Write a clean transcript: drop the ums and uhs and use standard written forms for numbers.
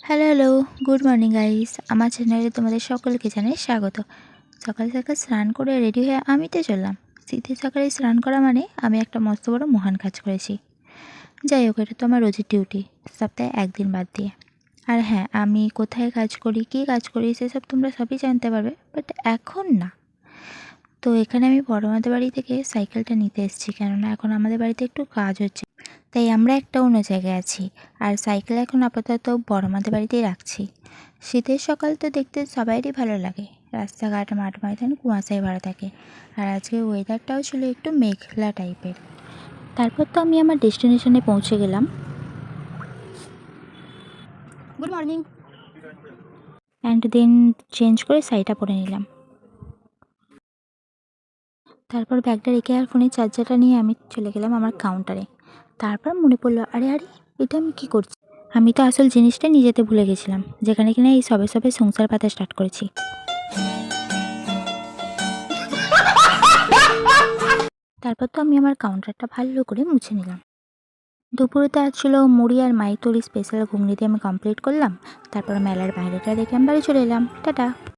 Hello, hello. Good morning guys. আমার চ্যানেলে তোমাদের সকলকে জানাই স্বাগত। সকাল সকাল স্নান করে রেডি হয়ে আমি তো চললাম। শীতের সকালে স্নান করা মানে আমি একটা মস্ত বড় মহান কাজ করেছি। যাই হোক, এটা তো আমার রোজের ডিউটি, সপ্তাহে একদিন বাদ দিয়ে। আর হ্যাঁ, আমি কোথায় কাজ করি, কী কাজ করি সেসব তোমরা সবই জানতে পারবে, বাট এখন না। তো এখানে আমি বড়মাদের বাড়ি থেকে সাইকেলটা নিতে এসেছি, কেননা এখন আমাদের বাড়িতে একটু কাজ হচ্ছে, তাই আমরা একটা অন্য জায়গায় আছি। আর সাইকেল এখন আপাতত বড়মাদের বাড়িতেই রাখছি। শীতের সকাল তো দেখতে সবাইরই ভালো লাগে, রাস্তাঘাট মাঠ ময়দান কুয়াশায় ভরা থাকে। আর আজকের ওয়েদারটাও ছিল একটু মেঘলা টাইপের। তারপর তো আমি আমার ডেস্টিনেশনে পৌঁছে গেলাম। Good morning. And then change করে শাড়িটা পরে নিলাম। তারপর ব্যাগটা রেখে আর ফোনের চার্জারটা নিয়ে আমি চলে গেলাম আমার কাউন্টারে। তারপর মনে পড়লো, আরে আরে, এটা আমি কী করছি? আমি তো আসল জিনিসটা নিয়ে যেতে ভুলে গেছিলাম, যেখানে কিনা এই সবে সবে সংসার পাতা স্টার্ট করেছি। তারপর তো আমি আমার কাউন্টারটা ভালো করে মুছে নিলাম। দুপুরে তো আজ ছিল মুড়ি আর মাই তৈরি স্পেশাল ঘুগনি দিয়ে আমি কমপ্লিট করলাম। তারপর মেলার বাইরেটা দেখে আমি বাড়ি চলে এলাম। টাটা।